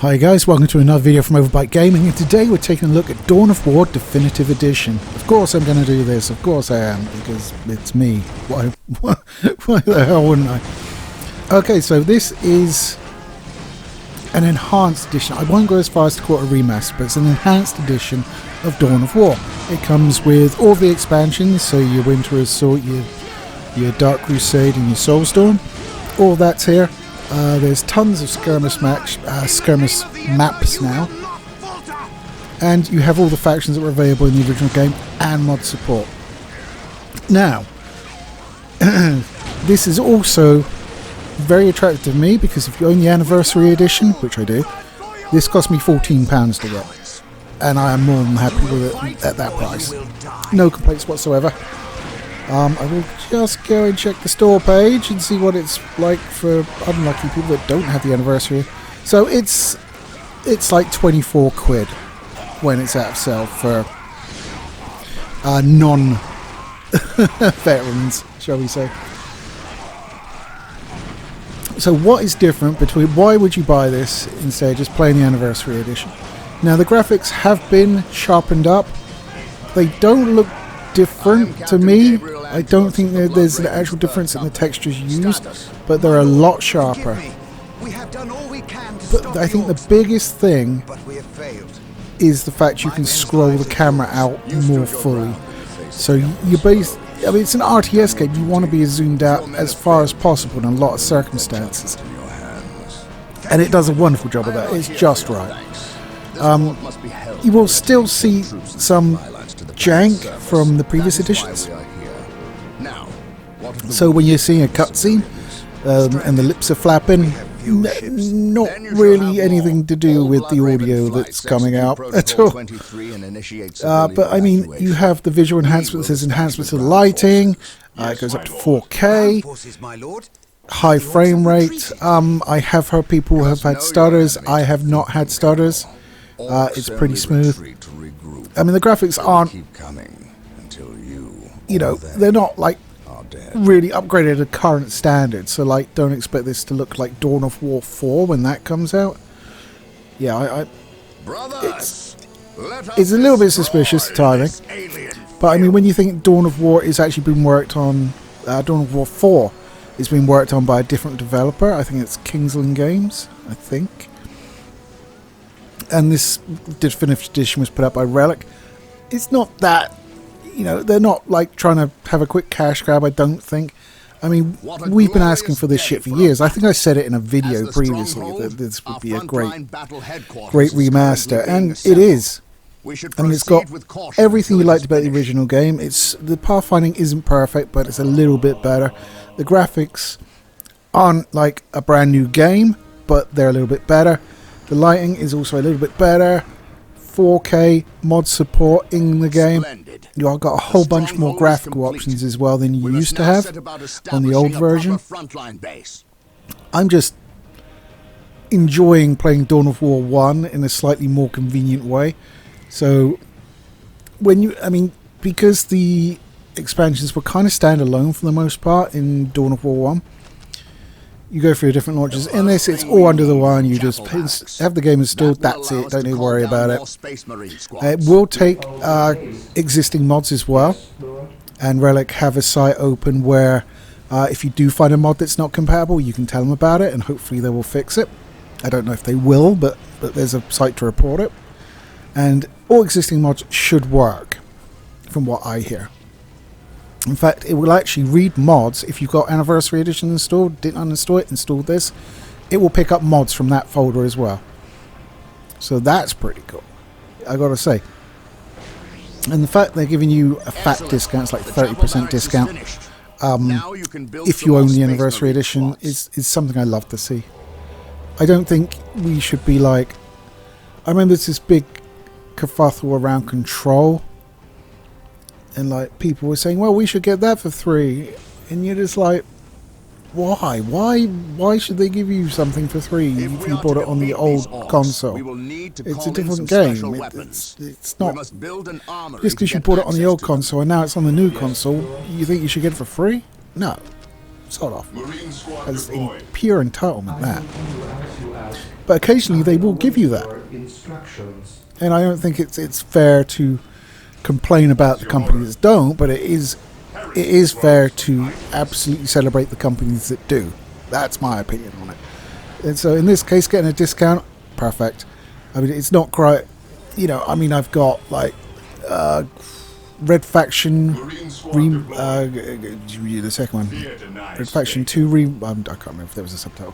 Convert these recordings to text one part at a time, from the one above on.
Hi guys, welcome to another video from Overbite Gaming, and today we're taking a look at Dawn of War Definitive Edition. Of course I'm going to do this, of course I am, because it's me. Why the hell wouldn't I? Okay, so this is an enhanced edition. I won't go as far as to call it a remaster, but it's an enhanced edition of Dawn of War. It comes with all the expansions, so your Winter Assault, your Dark Crusade and your Soulstorm. All that's here. There's tons of skirmish maps now, and you have all the factions that were available in the original game and mod support. Now, this is also very attractive to me because if you own the Anniversary Edition, which I do, this cost me £14 to get, and I am more than happy with it at that price. No complaints whatsoever. I will just go and check the store page and see what it's like for unlucky people that don't have the Anniversary. So it's like 24 quid when it's out of sale for non-veterans, shall we say. So what is different between, why would you buy this instead of just playing the Anniversary Edition? Now the graphics have been sharpened up. They don't look different to me. I don't think there's an actual difference in the textures used, but they're a lot sharper. But I think the biggest thing is the fact you can scroll the camera out more fully. So you I mean, it's an RTS game. You want to be zoomed out as far as possible in a lot of circumstances, and it does a wonderful job of that. It's just right. You will still see some jank from the previous editions. So when you're seeing a cutscene and the lips are flapping, not really anything to do with the audio that's coming out at all. But I mean, you have the visual enhancements. There's enhancements to the lighting. It goes up to 4K, high frame rate. I have heard people have had stutters. I have not had stutters. It's pretty smooth. I mean, the graphics aren't, you know, they're not like really upgraded to current standards, so like don't expect this to look like Dawn of War 4 when that comes out. Yeah, it's a little bit suspicious, the timing, but I mean, when you think Dawn of War is actually being worked on, Dawn of War 4 is being worked on by a different developer. I think it's Kingsland Games, I think, and this definitive edition was put up by Relic. It's not that, you know, they're not like trying to have a quick cash grab, I don't think. I mean, we've been asking for this shit for years. I think I said it in a video previously that this would be a great remaster, and it is. I mean, it's got everything you liked about the original game. The pathfinding isn't perfect, but it's a little bit better. The graphics aren't like a brand new game, but they're a little bit better. The lighting is also a little bit better. 4K mod support in the game. You've got a whole bunch more graphical options as well than you used to have on the old version. I'm just enjoying playing Dawn of War 1 in a slightly more convenient way. So I mean, because the expansions were kind of standalone for the most part in Dawn of War 1, you go through different launches. In this, it's all under the one. You just have the game installed. That's it. Don't need to worry about it. It will take existing mods as well. And Relic have a site open where if you do find a mod that's not compatible, you can tell them about it, and hopefully they will fix it. I don't know if they will, but there's a site to report it. And all existing mods should work, from what I hear. In fact, it will actually read mods. If you've got Anniversary Edition installed, didn't uninstall it, installed this, it will pick up mods from that folder as well. So that's pretty cool, I gotta say. And the fact they're giving you a fat discount, it's like 30% discount, if you own the Anniversary Edition, is something I love to see. I don't think we should be like... I remember there's this big kerfuffle around Control, and like people were saying, well, we should get that for free, and you're just like, why should they give you something for free if you bought it on the old console? It's a different game. It's not just because you bought it on the old console and now it's on the new console, you think you should get it for free? No. sod off. As in pure entitlement, that. But occasionally they will give you that. And I don't think it's fair to complain about the companies that don't, but it is fair to absolutely celebrate the companies that do. That's my opinion on it. And so in this case, getting a discount, perfect. I mean, it's not quite, you know, I mean, I've got like Red Faction, the second one, Red Faction 2, I can't remember if there was a subtitle,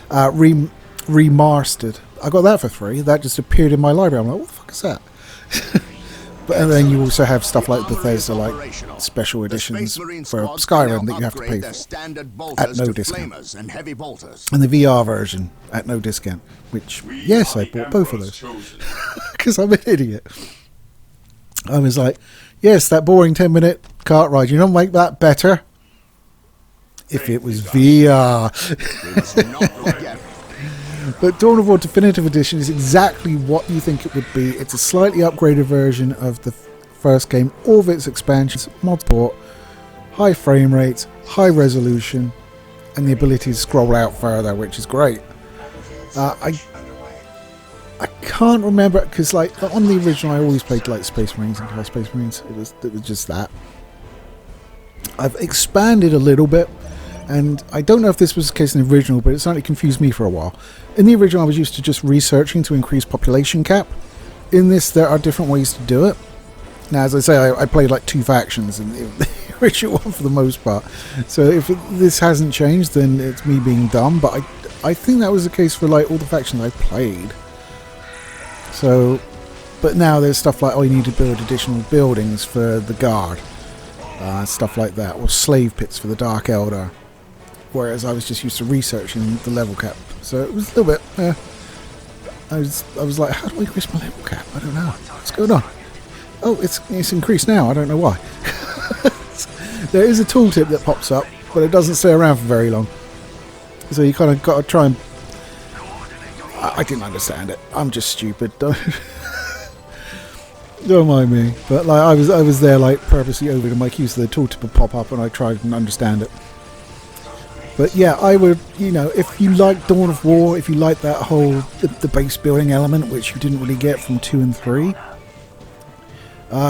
remastered. I got that for free. That just appeared in my library. I'm like, what the fuck is that? And then you also have stuff like Bethesda, like special editions for Skyrim that you have to pay for at no discount. And the VR version at no discount, which, yes, I bought both of those. Because I'm an idiot. I was like, yes, that boring 10-minute kart ride, you don't make that better if it was VR. But Dawn of War Definitive Edition is exactly what you think it would be. It's a slightly upgraded version of the first game, all of its expansions, mod support, high frame rates, high resolution, and the ability to scroll out further, which is great. I can't remember, because like on the original I always played like Space Marines and Entire Space Marines. It was just that. I've expanded a little bit, and I don't know if this was the case in the original, but it certainly confused me for a while. In the original I was used to just researching to increase population cap. In this there are different ways to do it. Now, as I say, I played like 2 factions in the original one for the most part. So if this hasn't changed, then it's me being dumb, but I think that was the case for like all the factions I played. So, but now there's stuff like, oh, you need to build additional buildings for the guard, stuff like that, or slave pits for the Dark Elder. Whereas I was just used to researching the level cap, so it was a little bit. I was like, how do I increase my level cap? I don't know. What's going on? Oh, it's increased now. I don't know why. There is a tooltip that pops up, but it doesn't stay around for very long. So you kind of got to try and. I didn't understand it. I'm just stupid. Don't mind me. But like I was there like purposely over to my queue so the tooltip would pop up and I tried and understand it. But yeah, I would, you know, if you like Dawn of War, if you like that whole the base building element, which you didn't really get from 2 and 3,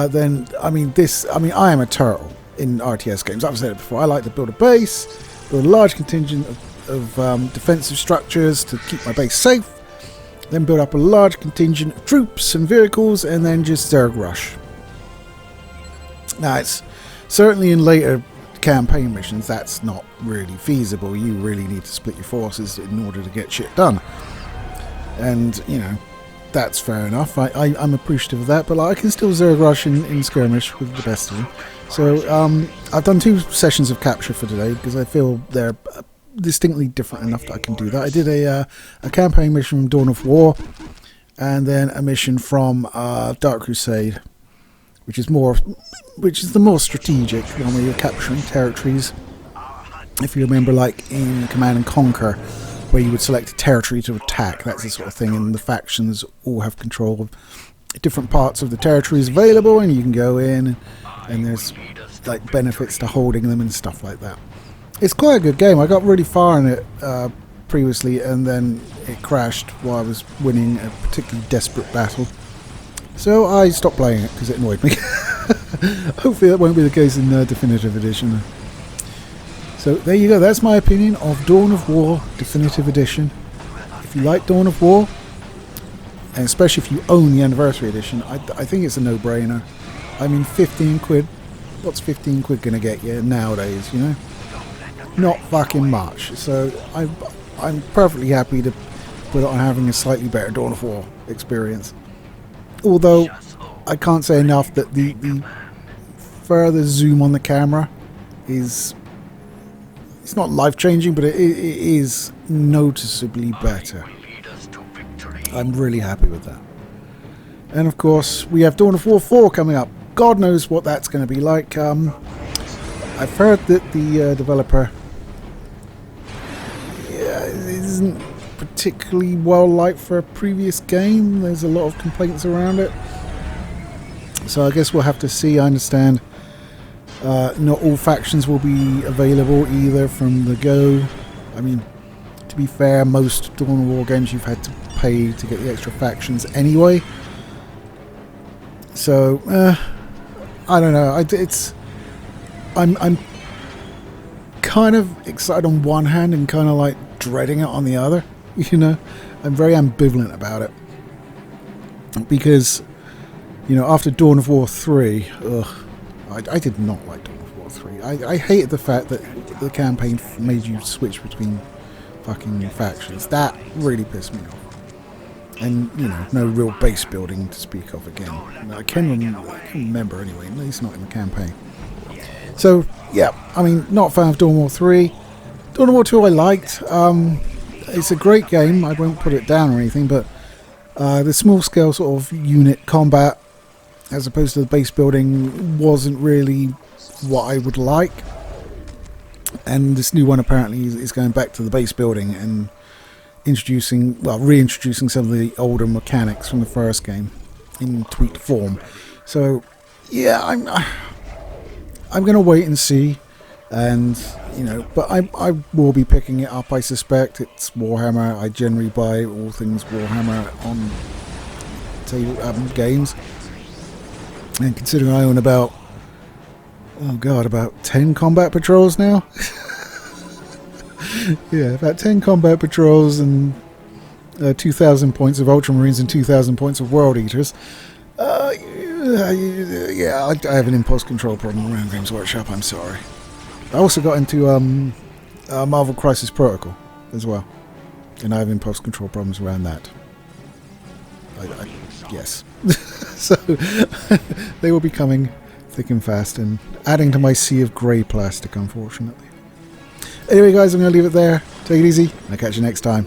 then I mean I am a turtle in RTS games. I've said it before. I like to build a base, build a large contingent of defensive structures to keep my base safe, then build up a large contingent of troops and vehicles, and then just Zerg rush. Now, it's certainly in later campaign missions that's not really feasible. You really need to split your forces in order to get shit done, and you know that's fair enough. I'm appreciative of that, but like, I can still Zerg rush in skirmish with the best of them. So I've done 2 sessions of capture for today because I feel they're distinctly different enough that I can do that. I did a campaign mission from Dawn of War, and then a mission from Dark Crusade, which is the more strategic one where you're capturing territories. If you remember, like in Command and Conquer, where you would select a territory to attack, that's the sort of thing, and the factions all have control of different parts of the territories available, and you can go in, and there's like benefits to holding them and stuff like that. It's quite a good game. I got really far in it previously, and then it crashed while I was winning a particularly desperate battle. So I stopped playing it because it annoyed me. Hopefully that won't be the case in Definitive Edition. So there you go. That's my opinion of Dawn of War Definitive Edition. If you like Dawn of War, and especially if you own the Anniversary Edition, I think it's a no-brainer. I mean, 15 quid. What's 15 quid going to get you nowadays, you know? Not fucking much. So I'm perfectly happy to put on having a slightly better Dawn of War experience. Although I can't say enough that the further zoom on the camera is, it's not life-changing, but it is noticeably better. I'm really happy with that. And of course we have Dawn of War 4 coming up. God knows what that's going to be like. I've heard that the developer isn't particularly well liked for a previous game. There's a lot of complaints around it. So I guess we'll have to see. I understand Not all factions will be available either from the go. I mean, to be fair, most Dawn of War games you've had to pay to get the extra factions anyway. So, I don't know. I'm kind of excited on one hand and kind of like dreading it on the other. You know, I'm very ambivalent about it because, you know, after Dawn of War 3, I did not like Dawn of War 3. I hated the fact that the campaign made you switch between fucking factions. That really pissed me off. And, you know, no real base building to speak of again. I can remember anyway, at least not in the campaign. So, yeah, I mean, not a fan of Dawn of War 3. Dawn of War 2 I liked. It's a great game. I won't put it down or anything, but the small-scale sort of unit combat, as opposed to the base building, wasn't really what I would like. And this new one apparently is going back to the base building and reintroducing some of the older mechanics from the first game in tweaked form. So, yeah, I'm going to wait and see, and you know, but I will be picking it up. I suspect it's Warhammer. I generally buy all things Warhammer on table games, and considering I own about 10 combat patrols now. Yeah, about 10 combat patrols and 2,000 points of Ultramarines and 2,000 points of World Eaters. Yeah, I have an impulse control problem around Games Workshop, I'm sorry. I also got into Marvel Crisis Protocol as well, and I have impulse control problems around that. Yes. So, they will be coming thick and fast and adding to my sea of grey plastic, unfortunately. Anyway, guys, I'm going to leave it there. Take it easy. I'll catch you next time.